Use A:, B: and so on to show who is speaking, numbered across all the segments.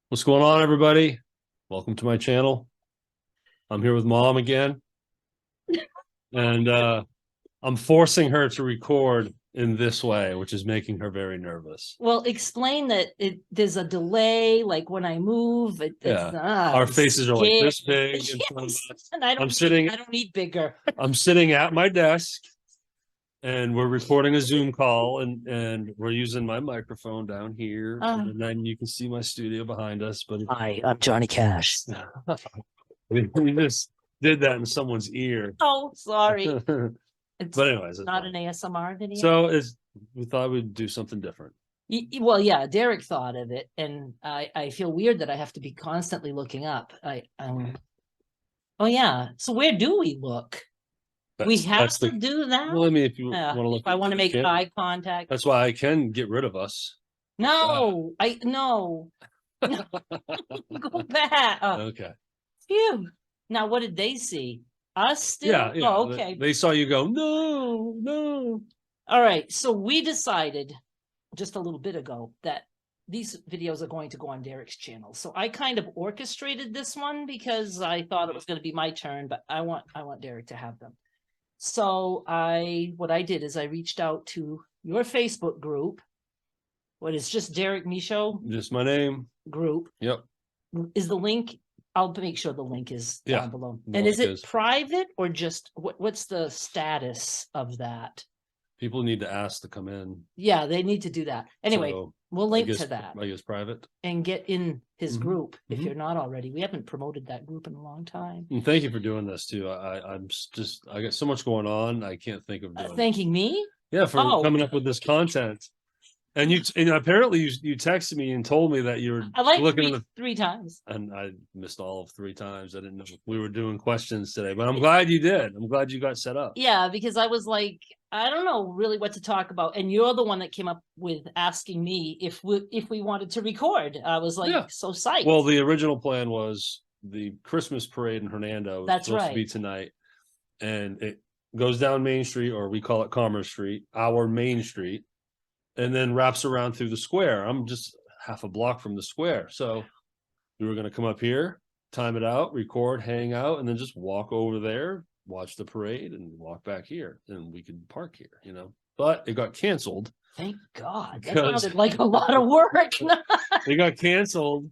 A: What's going on, everybody? Welcome to my channel. I'm here with Mom again, and I'm forcing her to record in this way, which is making her very nervous.
B: Well, explain that there's a delay, like when I move,
A: Our faces are like this big in front of us.
B: And
A: I
B: don't need bigger.
A: I'm sitting at my desk, and we're recording a Zoom call, and we're using my microphone down here, and then you can see my studio behind us. But
C: Hi, I'm Johnny Cash.
A: we just did that in someone's ear.
B: Oh, sorry.
A: But anyways,
B: it's not an ASMR video.
A: So we thought we'd do something different.
B: Well, yeah, Derek thought of it, and I feel weird that I have to be constantly looking up. Oh yeah. So where do we look? We have to do that.
A: Well, I mean, if you want to look,
B: if I want to make eye contact.
A: That's why I can get rid of us.
B: No, no. Go back.
A: Okay.
B: Phew. Now, what did they see? Us still?
A: Yeah.
B: Oh, okay.
A: They saw you go, no.
B: All right. So we decided just a little bit ago that these videos are going to go on Derek's channel. So I kind of orchestrated this one because I thought it was going to be my turn, but I want Derek to have them. So what I did is I reached out to your Facebook group. What is just Derek Michaud?
A: Just my name.
B: Group.
A: Yep.
B: Is the link? I'll make sure the link is down below. And is it private or just what's the status of that?
A: People need to ask to come in.
B: Yeah, they need to do that. Anyway, so we'll link to that.
A: I guess private.
B: And get in his group if you're not already. We haven't promoted that group in a long time.
A: And thank you for doing this too. I got so much going on. I can't think of doing
B: thanking me.
A: Yeah, for coming up with this content. And apparently you texted me and told me that you were looking at
B: three times.
A: And I missed all of 3 times. I didn't know if we were doing questions today, but I'm glad you did. I'm glad you got set up.
B: Yeah, because I was like, I don't know really what to talk about. And you're the one that came up with asking me if we wanted to record. I was like, so psyched.
A: Well, the original plan was the Christmas parade in Hernando.
B: That's
A: supposed
B: right.
A: To be tonight. And it goes down Main Street, or we call it Commerce Street, our Main Street, and then wraps around through the square. I'm just half a block from the square. So we were going to come up here, time it out, record, hang out, and then just walk over there, watch the parade, and walk back here. And we could park here, But it got canceled.
B: Thank God. That sounded like a lot of work.
A: It got canceled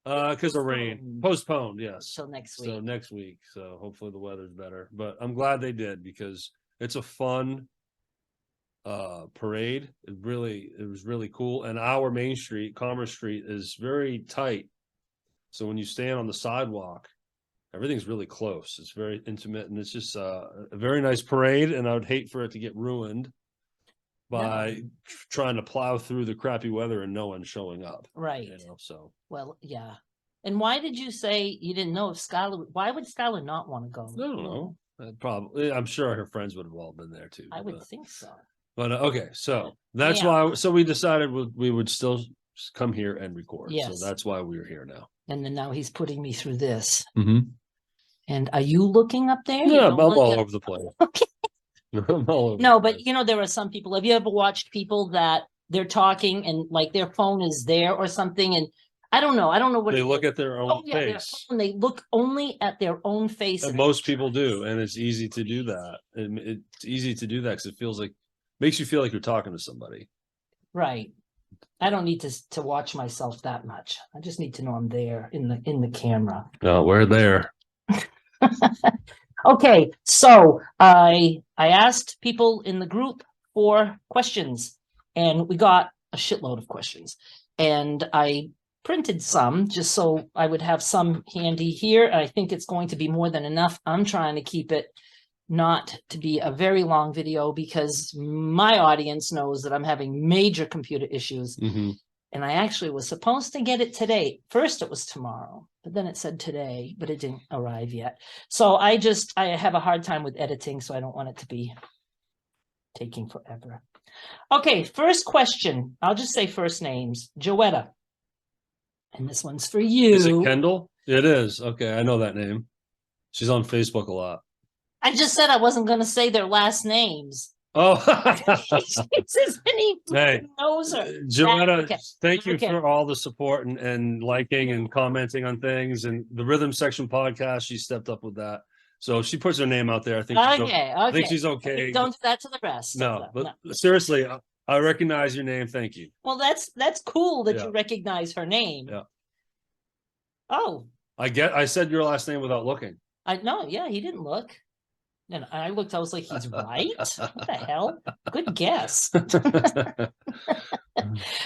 A: because of rain. Postponed, yes.
B: Till next week.
A: So next week. So hopefully the weather's better. But I'm glad they did, because it's a fun parade. It was really cool. And our Main Street, Commerce Street, is very tight. So when you stand on the sidewalk, everything's really close. It's very intimate, and it's just a very nice parade. And I would hate for it to get ruined by trying to plow through the crappy weather and no one showing up.
B: Right.
A: So.
B: Well, yeah. And why did you say you didn't know if Skylar? Why would Skylar not want to go?
A: I don't know. Probably. I'm sure her friends would have all been there too.
B: I would think so.
A: But okay, so that's why. So we decided we would still come here and record. Yes. So that's why we're here now.
B: And then now he's putting me through this.
A: And
B: are you looking up there?
A: Yeah, I'm all over the place.
B: Okay.
A: No,
B: but there are some people. Have you ever watched people that they're talking and like their phone is there or something? And I don't know what
A: they look at their own face.
B: And they look only at their own face.
A: And most people do, and it's easy to do that. It's easy to do that because it makes you feel like you're talking to somebody.
B: Right. I don't need to watch myself that much. I just need to know I'm there in the camera.
A: No, we're there.
B: Okay, so I asked people in the group for questions, and we got a shitload of questions. And I printed some just so I would have some handy here. I think it's going to be more than enough. I'm trying to keep it not to be a very long video because my audience knows that I'm having major computer issues. And I actually was supposed to get it today. First it was tomorrow, but then it said today, but it didn't arrive yet. So I have a hard time with editing, so I don't want it to be taking forever. Okay, first question. I'll just say first names. Joetta. And this one's for you.
A: Is it Kendall? It is. Okay, I know that name. She's on Facebook a lot.
B: I just said I wasn't going to say their last names.
A: Oh,
B: He says, and he
A: hey,
B: knows her.
A: Joanna,
B: Okay.
A: thank you
B: Okay.
A: for all the support and liking and commenting on things and the Rhythm Section podcast. She stepped up with that. So if she puts her name out there, I think she's
B: Okay.
A: I think
B: Okay.
A: she's okay.
B: Don't do that to the rest.
A: No, but
B: No.
A: seriously, I recognize your name. Thank you.
B: Well, that's cool that
A: Yeah.
B: you recognize her name.
A: Yeah.
B: Oh,
A: I said your last name without looking.
B: I know. Yeah, he didn't look. And I looked, I was like, he's right. What the hell? Good guess.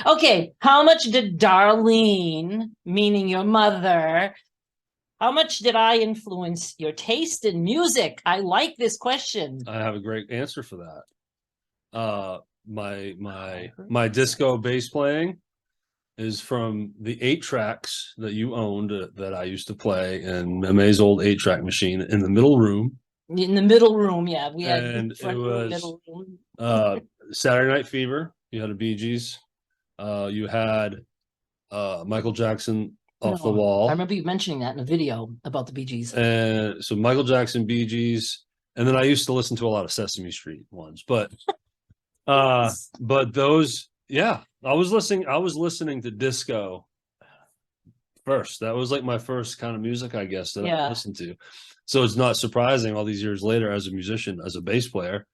B: Okay. How much did Darlene, meaning your mother, how much did I influence your taste in music? I like this question.
A: I have a great answer for that. My disco bass playing is from the 8 tracks that you owned that I used to play in Meme's old 8-track machine in the middle room.
B: In the middle room, yeah. We had
A: And
B: front
A: it
B: room,
A: was
B: middle room.
A: Saturday Night Fever. You had a Bee Gees. You had Michael Jackson Off the
B: No,
A: Wall.
B: I remember you mentioning that in a video about the Bee Gees.
A: And so Michael Jackson, Bee Gees, and then I used to listen to a lot of Sesame Street ones, but those, yeah, I was listening to disco first. That was like my first kind of music, I guess, that I listened to. So it's not surprising all these years later as a musician, as a bass player,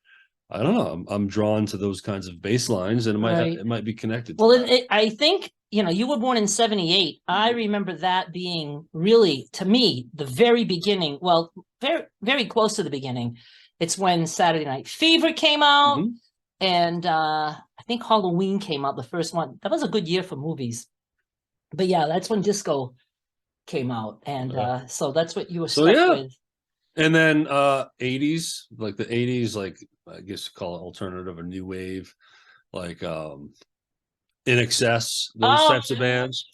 A: I don't know, I'm drawn to those kinds of bass lines, and it might be connected.
B: Well, I think, you were born in 78. I remember that being really, to me, the very beginning. Well, very, very close to the beginning. It's when Saturday Night Fever came out.
A: Mm-hmm.
B: And I think Halloween came out, the first one. That was a good year for movies. But yeah, that's when disco came out. And so that's what you were stuck with.
A: And then 80s, like the 80s, like I guess you call it alternative or new wave, like In Excess, those types of bands.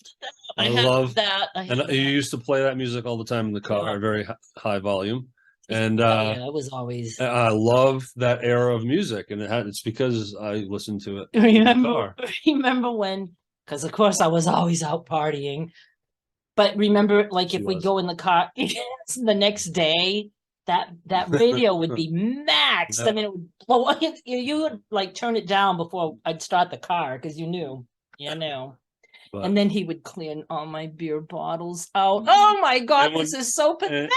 B: I love that.
A: And you used to play that music all the time in the car, very high volume. And
B: it was always.
A: I love that era of music, and it's because I listened to it.
B: Remember when? Because of course I was always out partying. But remember, like if we go in the car the next day, that radio would be maxed. Yeah. I mean, it would blow. You would like turn it down before I'd start the car because you knew. But, and then he would clean all my beer bottles out. Oh my God, this is so pathetic.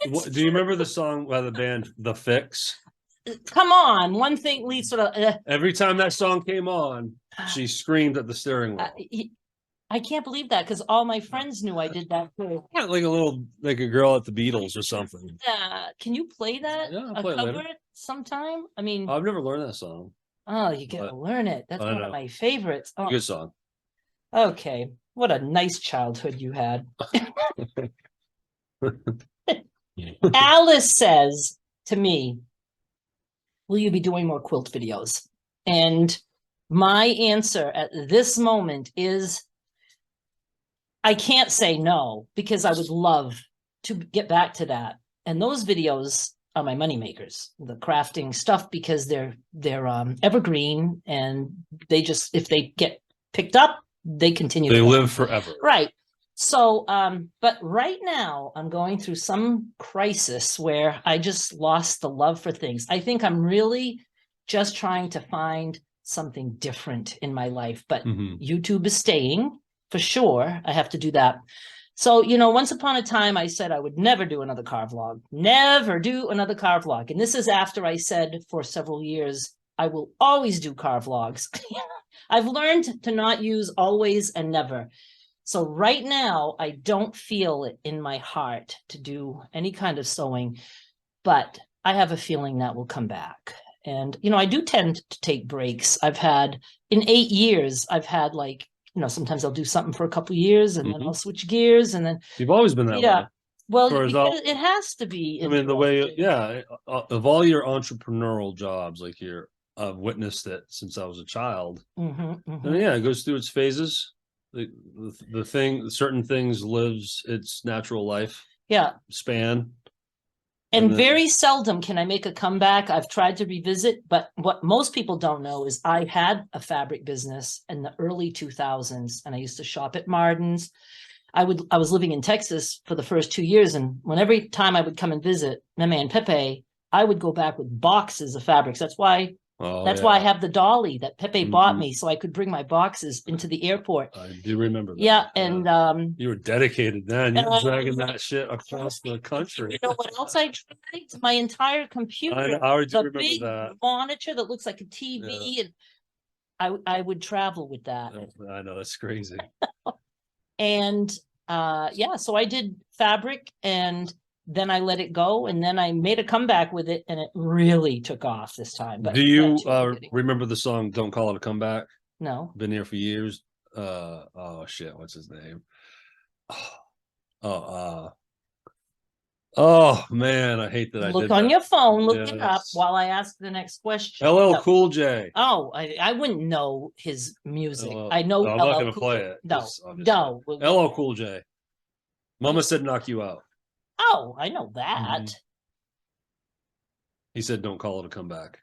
A: Do you remember the song by the band The Fix?
B: Come on, one thing leads to the.
A: Every time that song came on, she screamed at the steering wheel.
B: I can't believe that because all my friends knew I did that too.
A: Yeah, like a girl at the Beatles or something.
B: Can you play that?
A: Yeah, I'll play it later.
B: Sometime. I mean,
A: I've never learned that song.
B: Oh, you gotta learn it. That's one of my favorites. Oh.
A: Good song.
B: Okay, what a nice childhood you had. Alice says to me, will you be doing more quilt videos? And my answer at this moment is I can't say no, because I would love to get back to that. And those videos are my money makers, the crafting stuff, because they're evergreen, and they just, if they get picked up, they continue.
A: They live forever.
B: Right. So, but right now I'm going through some crisis where I just lost the love for things. I think I'm really just trying to find something different in my life, but YouTube is staying for sure. I have to do that. So, once upon a time, I said I would never do another car vlog, never do another car vlog. And this is after I said for several years, I will always do car vlogs. I've learned to not use always and never. So right now, I don't feel it in my heart to do any kind of sewing, but I have a feeling that will come back. And, I do tend to take breaks. I've had, in 8 years, I've had like, sometimes I'll do something for a couple of years and then I'll switch gears, and then.
A: You've always been that way.
B: Well, it has to be.
A: I mean, the way, of all your entrepreneurial jobs, like I've witnessed it since I was a child. And it goes through its phases. Certain things lives its natural life span.
B: And very seldom can I make a comeback. I've tried to revisit, but what most people don't know is I had a fabric business in the early 2000s, and I used to shop at Martin's. I was living in Texas for the first 2 years, and every time I would come and visit Meme and Pepe, I would go back with boxes of fabrics. That's why
A: Oh,
B: That's why I
A: yeah.
B: have the dolly that Pepe bought
A: Mhm.
B: me so I could bring my boxes into the airport.
A: I do remember that.
B: Yeah, and
A: You were dedicated then. You were
B: uh,
A: dragging that shit across the country.
B: you know what else I tried? My entire
A: I
B: computer,
A: already do
B: the
A: remember
B: big
A: that.
B: monitor that looks like a TV, and I would travel with that.
A: I know that's crazy.
B: And yeah, so I did fabric and then I let it go and then I made a comeback with it and it really took off this time. But
A: Do you
B: that too, I'm getting-
A: remember the song "Don't Call It a Comeback"?
B: no.
A: Been here for years. Oh shit, what's his name? Oh, oh man, I hate that I
B: Look
A: did
B: on
A: that.
B: your phone, look it up
A: Yes.
B: while I ask the next question.
A: LL
B: No.
A: Cool J.
B: Oh, I wouldn't know his music.
A: LL
B: I know
A: No, I'm not
B: LL
A: gonna
B: Cool
A: play
B: J.
A: it,
B: No,
A: 'cause obviously-
B: no.
A: LL Cool J. Mama said knock you out.
B: Oh, I know that.
A: Mhm. He said don't call it a comeback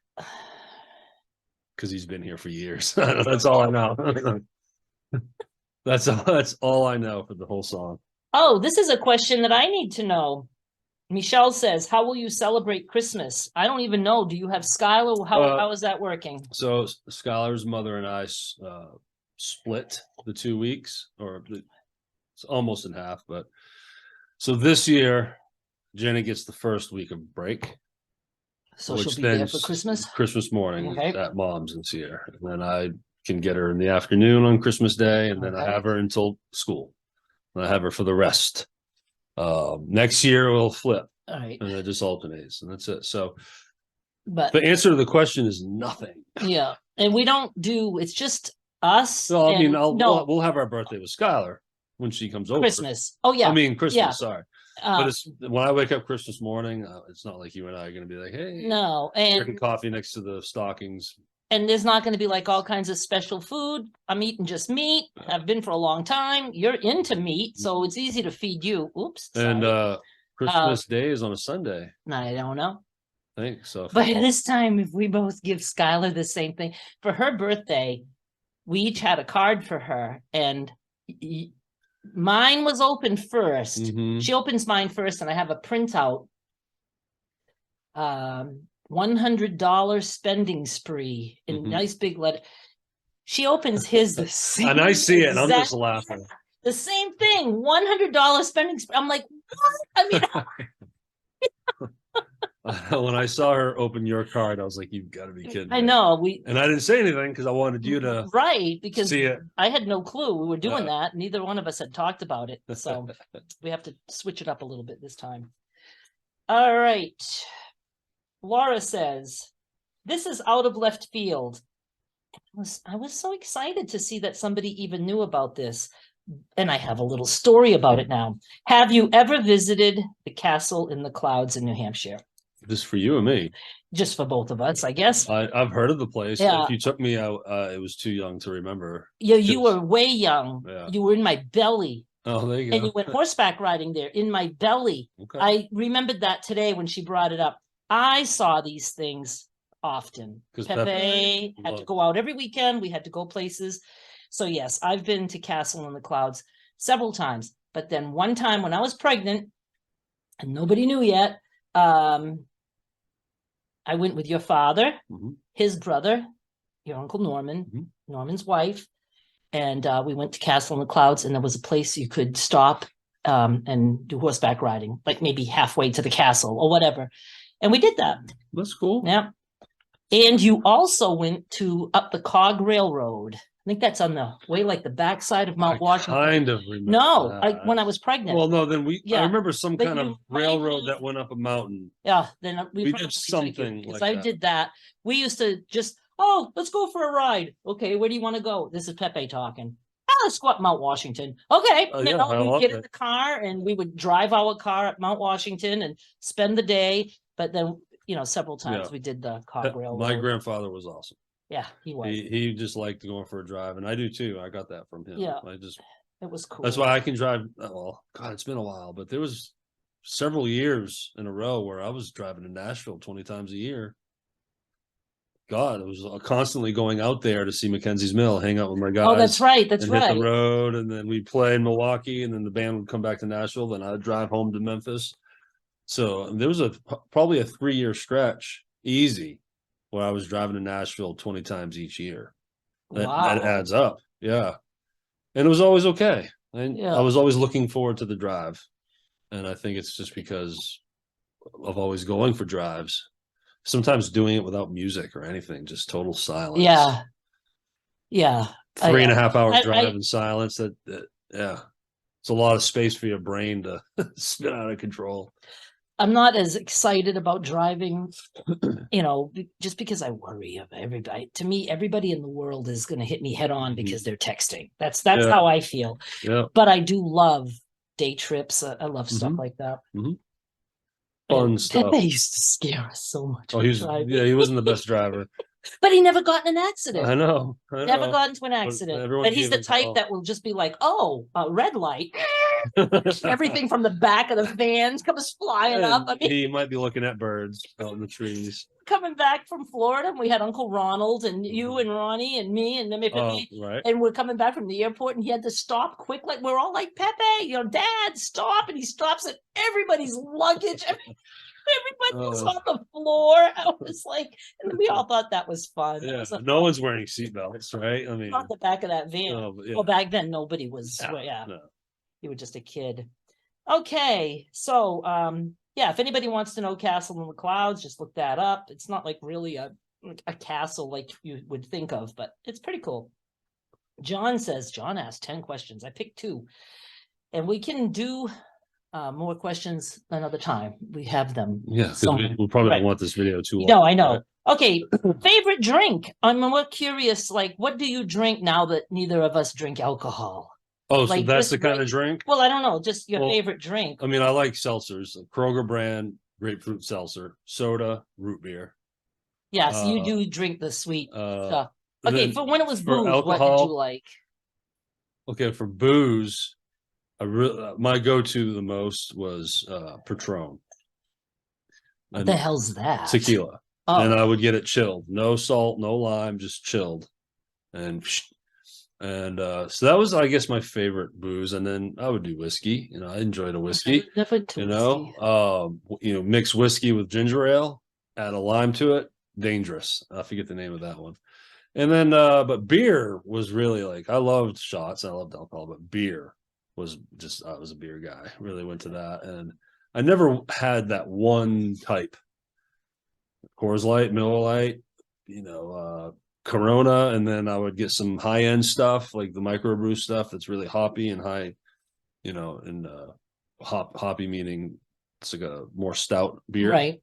A: because he's been here for years. That's all I know. That's all I know for the whole song.
B: Oh, this is a question that I need to know. Michelle says, how will you celebrate Christmas? I don't even know. Do you have Skylar? How is that working?
A: So Skylar's mother and I split the 2 weeks, it's almost in half. But so this year, Jenny gets the first week of break,
B: So
A: which
B: she'll be there
A: then
B: for Christmas?
A: Christmas morning
B: Okay.
A: at mom's and see her, and then I can get her in the afternoon on Christmas Day, and then I
B: Okay.
A: have her until school. And I have her for the rest. Next year we'll flip,
B: All right.
A: and it just alternates, and that's it. So
B: But
A: the answer to the question is nothing.
B: yeah, and we don't do, it's just us.
A: So I mean,
B: and no,
A: we'll have our birthday with Skylar when she comes over.
B: Christmas. Oh, yeah.
A: I mean Christmas.
B: Yeah.
A: Sorry,
B: Uh,
A: but it's when I wake up Christmas morning. It's not like you and I are going to be like, hey,
B: no,
A: drinking
B: and
A: coffee next to the stockings.
B: there's not going to be like all kinds of special food. I'm eating just meat. I've been for a long time. You're into meat, so it's easy to feed you. Oops.
A: And
B: sorry.
A: Christmas Day is on a Sunday.
B: I don't know.
A: I think so.
B: But this time, if we both give Skylar the same thing for her birthday, we each had a card for her, and mine was open first.
A: Mhm.
B: She opens mine first, and I have a printout. $100 spending spree in
A: Mhm.
B: nice big letter. She opens his the same.
A: And I see it, and I'm just
B: exact-
A: laughing.
B: The same thing, $100 spending spree. I'm like, what? I mean,
A: When I saw her open your card, I was like, "You've got to be kidding!"
B: I
A: me."
B: know we
A: And I didn't say anything because I wanted you to
B: right because
A: see it.
B: I had no clue we were doing
A: Yeah.
B: that. Neither one of us had talked about it, so we have to switch it up a little bit this time. All right. Laura says, this is out of left field. I was so excited to see that somebody even knew about this. And I have a little story about it now. Have you ever visited the Castle in the Clouds in New Hampshire?
A: Just for you and me.
B: Just for both of us, I guess.
A: I've heard of the place.
B: Yeah.
A: If you took me out, it was too young to remember.
B: You
A: Just-
B: were way young.
A: Yeah.
B: You were in my belly.
A: Oh, there you
B: And
A: go.
B: you went horseback riding there in my belly.
A: Okay.
B: I remembered that today when she brought it up. I saw these things often.
A: 'Cause
B: Pepe
A: Pepe
B: had to
A: loved-
B: go out every weekend. We had to go places. So yes, I've been to Castle in the Clouds several times. But then one time when I was pregnant and nobody knew yet, I went with your father,
A: Mhm.
B: his brother, your Uncle Norman,
A: Mhm.
B: Norman's wife, and we went to Castle in the Clouds, and there was a place you could stop and do horseback riding, like maybe halfway to the castle or whatever. And we did that.
A: That's cool.
B: Yeah. And you also went to up the Cog Railroad. I think that's on the way, like the backside of Mount
A: I
B: Washington.
A: kind of remember.
B: No,
A: that.
B: when I was pregnant.
A: Well, no, then I
B: Yeah.
A: remember some
B: But
A: kind of
B: you
A: railroad
B: might-
A: that went up a mountain.
B: Yeah, then
A: We
B: probably
A: did
B: took you,
A: something
B: 'cause
A: like
B: I
A: that.
B: did that. We used to just, oh, let's go for a ride. Okay, where do you want to go? This is Pepe talking. Let's go up Mount Washington. Okay,
A: Oh, yeah, I
B: we'd
A: love
B: get in
A: it.
B: the car and we would drive our car up Mount Washington and spend the day. But then, several times
A: Yeah.
B: we did the Cog Railroad.
A: My grandfather was awesome.
B: Yeah, he was.
A: He just liked going for a drive, and I do too. I got that from him.
B: Yeah. It was cool.
A: That's why I can drive. Well, God, it's been a while, but there was several years in a row where I was driving to Nashville 20 times a year. God, it was constantly going out there to see Mackenzie's Mill, hang out with my guys.
B: Oh, that's right. That's
A: and hit
B: right.
A: the road, and then we'd play in Milwaukee, and then the band would come back to Nashville. Then I'd drive home to Memphis. So there was probably a 3-year stretch, easy, where I was driving to Nashville 20 times each year. That
B: Wow.
A: adds up. Yeah. And it was always okay. And
B: Yeah.
A: I was always looking forward to the drive. And I think it's just because of always going for drives. Sometimes doing it without music or anything, just total silence.
B: Yeah. Yeah.
A: 3.5 hours
B: I-
A: drive in silence. Yeah. It's a lot of space for your brain to spin out of control.
B: I'm not as excited about driving, just because I worry of everybody. To me, everybody in the world is going to hit me head on because they're texting. That's
A: Yeah.
B: how I feel.
A: Yeah.
B: But I do love day trips. I love stuff like that.
A: Fun
B: And
A: stuff.
B: Pepe used to scare us so much.
A: Oh, he wasn't the best driver.
B: But he never got in an accident.
A: I know.
B: Never got into an accident. But he's the type that will just be like, oh, a red light. Everything from the back of the vans comes flying up. I mean,
A: he might be looking at birds out in the trees.
B: Coming back from Florida, and we had Uncle Ronald and you and Ronnie and me and then
A: Right.
B: and we're coming back from the airport, and he had to stop quick. Like, we're all like, Pepe, Dad, stop. And he stops at everybody's luggage. Everybody was on the floor. I was like, and then we all thought that was fun.
A: Yeah, no one's wearing seatbelts, right? I mean,
B: on the back of that van. Well, back then nobody was.
A: No.
B: You were just a kid. Okay, so if anybody wants to know Castle in the Clouds, just look that up. It's not like really a castle like you would think of, but it's pretty cool. John asked 10 questions. I picked 2, and we can do more questions another time. We have them.
A: Yeah, we probably don't want this video too long.
B: No, I know. Right? Okay, favorite drink. I'm more curious, like, what do you drink now that neither of us drink alcohol?
A: Oh, so that's the kind of drink?
B: Well, I don't know. Just your favorite drink.
A: I mean, I like seltzers, Kroger brand, grapefruit seltzer, soda, root beer.
B: Yeah, so you do drink the sweet stuff. Okay, for when it was booze,
A: alcohol,
B: what did you like?
A: Okay, for booze, my go-to the most was Patron.
B: What the hell's that?
A: Tequila. Oh. And I would get it chilled, no salt, no lime, just chilled, and so that was, I guess, my favorite booze. And then I would do whiskey. I enjoyed a whiskey. Mix whiskey with ginger ale, add a lime to it. Dangerous. I forget the name of that one. And then, but beer was really like, I loved shots, I loved alcohol, but beer was just, I was a beer guy. Really went to that, and I never had that one type. Coors Light, Miller Lite, Corona, and then I would get some high-end stuff like the microbrew stuff that's really hoppy and high, and hoppy meaning it's like a more stout beer.
B: Right.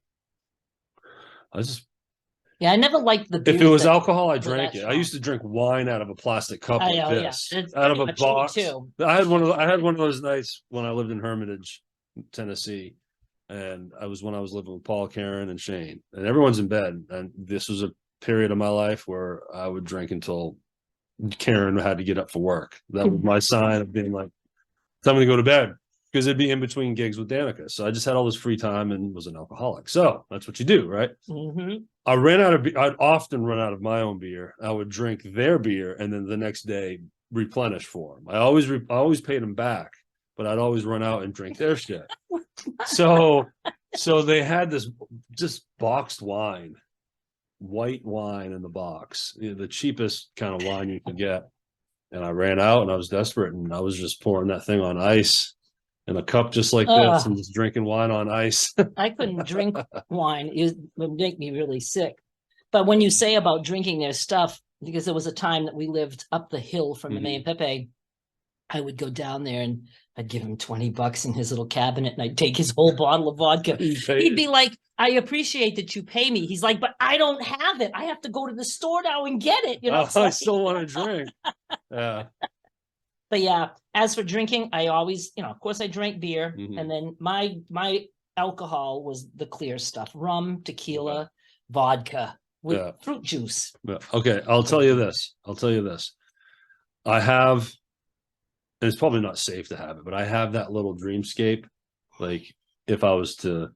B: I never liked the beer.
A: If it was alcohol, I drank it. I used to drink wine out of a plastic cup like this, out of a box. Too. I had one of those nights when I lived in Hermitage, Tennessee, and when I was living with Paul, Karen, and Shane, and everyone's in bed. And this was a period of my life where I would drink until Karen had to get up for work. That was my sign of being like, time to go to bed, because it'd be in between gigs with Danica. So I just had all this free time and was an alcoholic. So that's what you do, right?
B: Mm-hmm.
A: I'd often run out of my own beer. I would drink their beer, and then the next day replenish for them. I always paid them back, but I'd always run out and drink their shit. So they had this just boxed wine, white wine in the box, the cheapest kind of wine you could get. And I ran out, and I was desperate, and I was just pouring that thing on ice in a cup just like this, and just drinking wine on ice.
B: I couldn't drink wine. It would make me really sick. But when you say about drinking their stuff, because there was a time that we lived up the hill from the Main Pepe, I would go down there and I'd give him $20 in his little cabinet, and I'd take his whole bottle of vodka. He'd be like, I appreciate that you pay me. He's like, but I don't have it. I have to go to the store now and get it.
A: I still want to drink. Yeah.
B: But yeah, as for drinking, I always, of course I drank beer, and then my alcohol was the clear stuff: rum, tequila, vodka with fruit juice.
A: Yeah. Okay, I'll tell you this. I have, and it's probably not safe to have it, but I have that little dreamscape. Like, if I was to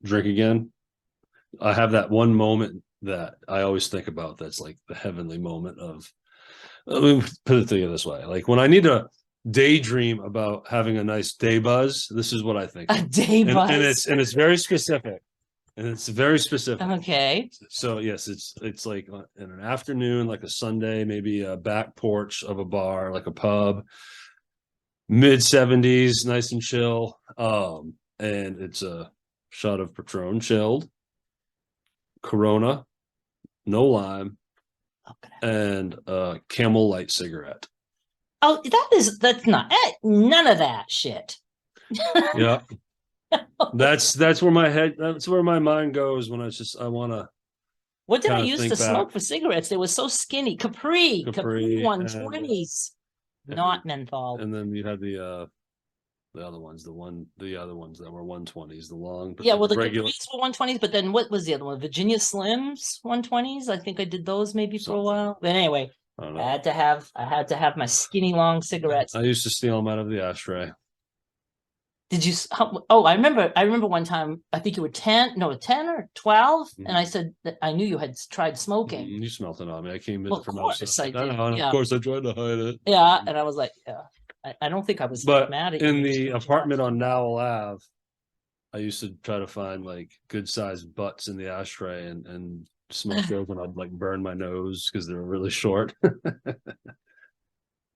A: drink again, I have that one moment that I always think about. That's like the heavenly moment of. Let me put it to you this way: like, when I need to daydream about having a nice day buzz, this is what I think.
B: A day buzz.
A: And it's very specific. And it's very specific.
B: Okay.
A: So yes, it's like in an afternoon, like a Sunday, maybe a back porch of a bar, like a pub, mid 70s, nice and chill. And it's a shot of Patron chilled, Corona, no lime,
B: Okay.
A: and a Camel Light cigarette.
B: Oh, that's not none of that shit.
A: Yeah. That's where my mind goes when I want to.
B: What did I
A: Kinda
B: used
A: think
B: to smoke
A: back.
B: for cigarettes? They were so skinny. Capri
A: Capri,
B: 120s, not menthol.
A: And then you had the other ones, the other ones that were 120s, the long.
B: Yeah, well, the
A: regular.
B: Capris were 120s, but then what was the other one? Virginia Slims 120s. I think I did those maybe for a
A: Something.
B: while. But anyway,
A: I don't
B: I
A: know.
B: had to have my skinny long cigarettes.
A: I used to steal them out of the ashtray.
B: Did you? Oh, I remember one time. I think you were 10 or 12, and I said that I knew you had tried smoking.
A: You smelt it on me. I came in
B: Well, of
A: from
B: course
A: outside.
B: I did,
A: know, and
B: yeah.
A: of course I tried to hide it.
B: Yeah, and I was like, yeah. I don't think I was
A: But
B: mad at you.
A: in
B: It
A: the
B: was
A: apartment
B: much.
A: on Nowell Ave, I used to try to find like good sized butts in the ashtray and smoke those, and I'd like burn my nose because they were really short.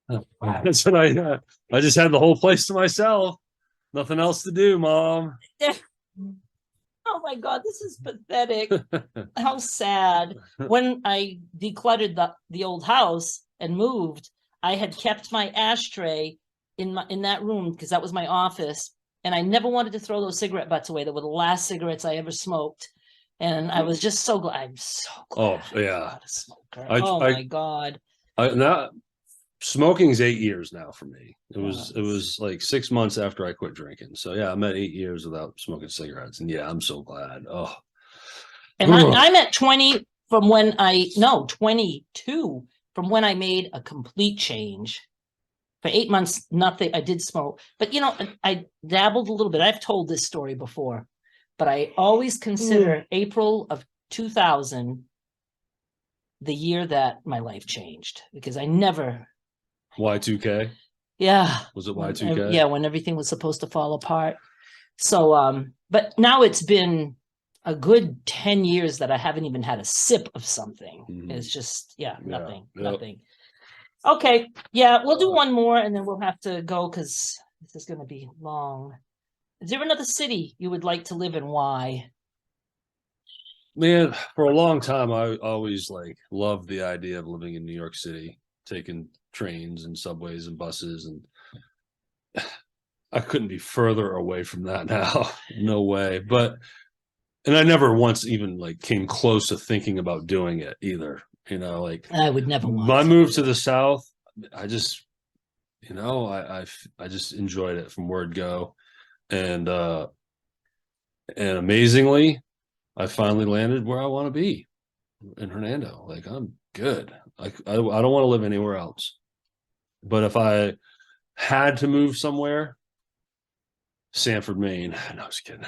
A: That's what I just had the whole place to myself. Nothing else to do, Mom.
B: Oh my God, this is pathetic. How sad. When I decluttered the old house and moved, I had kept my ashtray in that room because that was my office. And I never wanted to throw those cigarette butts away. They were the last cigarettes I ever smoked. And I was just so glad. I'm so glad.
A: Oh, yeah.
B: I'm not a smoker.
A: Oh
B: my God.
A: Now smoking's 8 years now for me. It was like 6 months after I quit drinking. So yeah, I'm at 8 years without smoking cigarettes. And yeah, I'm so glad. Oh.
B: And I'm at 20 from when 22 from when I made a complete change. For 8 months, nothing. I did smoke, but I dabbled a little bit. I've told this story before, but I always consider April of 2000 the year that my life changed because I never.
A: Y2K.
B: Yeah.
A: Was it Y2K?
B: Yeah, when everything was supposed to fall apart. So, but now it's been a good 10 years that I haven't even had a sip of something. It's just, nothing. Okay. Yeah, we'll do one more and then we'll have to go because this is going to be long. Is there another city you would like to live in? Why?
A: Man, for a long time, I always loved the idea of living in New York City, taking trains and subways and buses, and I couldn't be further away from that now. No way. And I never once even came close to thinking about doing it either.
B: I would never want
A: my move to the South. I just, I just enjoyed it from word go, and amazingly, I finally landed where I want to be in Hernando. I'm good. I don't want to live anywhere else. But if I had to move somewhere, Sanford, Maine. No, I was kidding.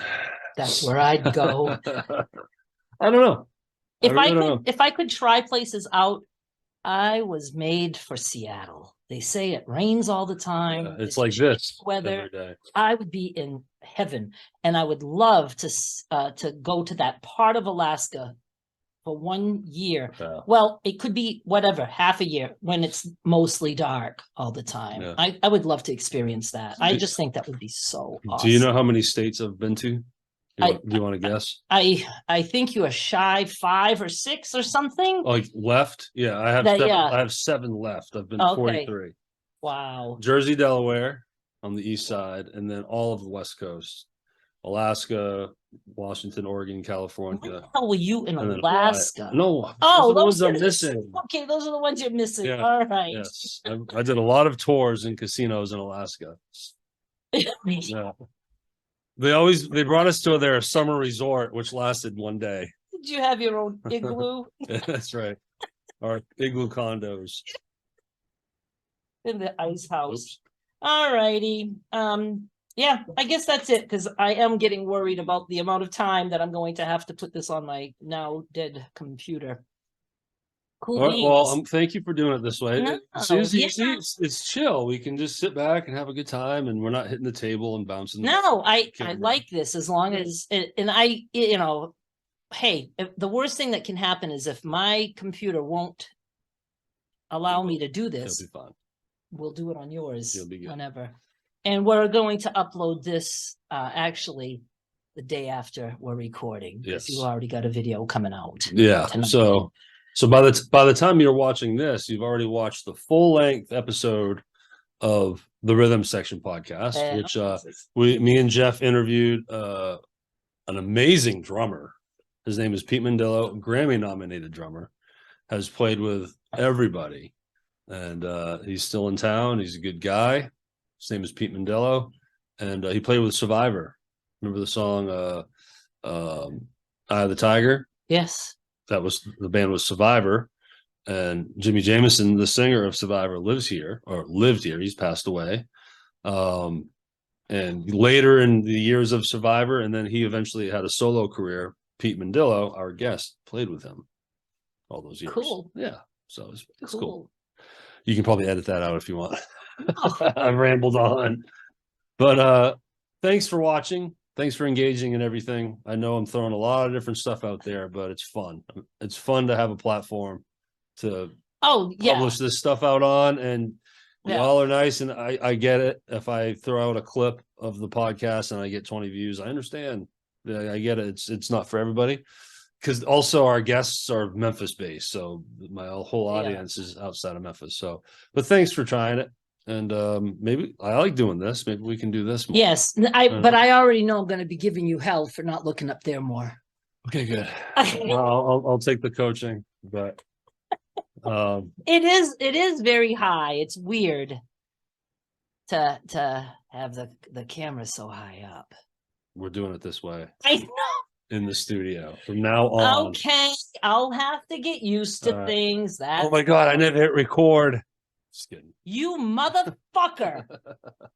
B: That's where I'd go.
A: I don't know.
B: If I could try places out, I was made for Seattle. They say it rains all the time.
A: Yeah, it's like this
B: weather.
A: Every day.
B: I would be in heaven, and I would love to go to that part of Alaska for 1 year.
A: Yeah.
B: Well, it could be whatever, half a year when it's mostly dark all the time.
A: Yeah.
B: I would love to experience that. I just think that would be so awesome.
A: Do you know how many states I've been to? Do you want to guess?
B: I think you are shy 5 or 6 or something.
A: Left? Yeah, I have seven. I have 7 left. I've been 43.
B: Wow.
A: Jersey, Delaware on the east side, and then all of the West Coast. Alaska, Washington, Oregon, California.
B: Where the hell were you in Alaska?
A: No.
B: Oh,
A: those are the ones I'm missing.
B: Okay, those are the ones you're missing.
A: Yeah.
B: All right.
A: Yes. I did a lot of tours in casinos in Alaska. Yeah. They brought us to their summer resort, which lasted 1 day.
B: Did you have your own igloo?
A: That's right. Our igloo condos.
B: In the ice house. All righty. Yeah, I guess that's it because I am getting worried about the amount of time that I'm going to have to put this on my now dead computer. Cool
A: All right, well,
B: beans.
A: thank you for doing it this way.
B: No,
A: Susie,
B: yeah.
A: you see, it's chill. We can just sit back and have a good time, and we're not hitting the table and bouncing.
B: No, I
A: Camera.
B: like this as long as and I you know, hey, the worst thing that can happen is if my computer won't allow me to do
A: It'll
B: this,
A: be fun.
B: we'll do it on yours
A: You'll be good.
B: whenever. And we're going to upload this actually the day after we're recording. Because
A: Yes.
B: you already got a video coming out.
A: Yeah.
B: tonight.
A: So by the time you're watching this, you've already watched the full length episode of the Rhythm Section podcast, which me and Jeff interviewed an amazing drummer. His name is Pete Mandillo, Grammy nominated drummer, has played with everybody, and he's still in town. He's a good guy. His name is Pete Mandillo, and he played with Survivor. Remember the song Eye of the Tiger?
B: Yes.
A: That was the band was Survivor, and Jimmy Jameson, the singer of Survivor, lived here. He's passed away. And later in the years of Survivor, and then he eventually had a solo career. Pete Mandillo, our guest, played with him all those years.
B: Cool.
A: Yeah. So it's cool. You can probably edit that out if you want. I've rambled on. But thanks for watching. Thanks for engaging and everything. I know I'm throwing a lot of different stuff out there, but it's fun. It's fun to have a platform to publish this stuff out on, and y'all are nice, and I get it. If I throw out a clip of the podcast and I get 20 views, I understand. I get it. It's not for everybody, because also our guests are Memphis based, so my whole audience is outside of Memphis. So, but thanks for trying it. And maybe I like doing this. Maybe we can do this more.
B: Yes, but I already know I'm going to be giving you hell for not looking up there more.
A: Okay, good. Well, I'll take the coaching, but
B: it is very high. It's weird to have the camera so high up.
A: We're doing it this way.
B: I know.
A: In the studio from now on.
B: Okay, I'll have to get used to things.
A: Oh my God, I never hit record. Just kidding.
B: You motherfucker.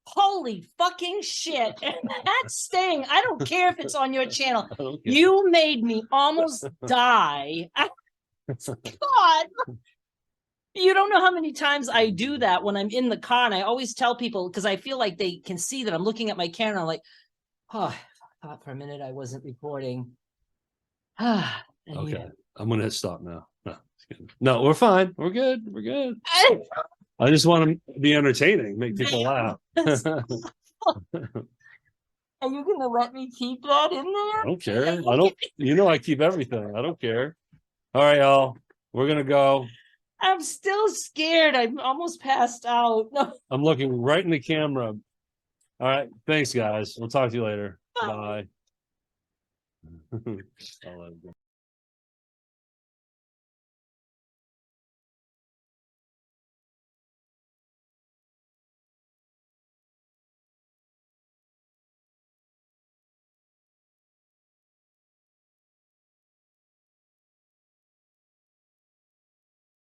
B: Holy fucking shit. And that's staying. I don't care if it's on your channel. You made me almost die. God. You don't know how many times I do that when I'm in the car, and I always tell people, because I feel like they can see that I'm looking at my camera, I'm like, oh, I thought for a minute I wasn't recording.
A: Okay. I'm going to hit stop now. No, we're fine. We're good. We're good. I just want to be entertaining, make people laugh.
B: Are you going to let me keep that in there?
A: I don't care. I keep everything. I don't care. All right, y'all. We're going to go.
B: I'm still scared. I'm almost passed out. No.
A: I'm looking right in the camera. All right. Thanks, guys. We'll talk to you later. Bye.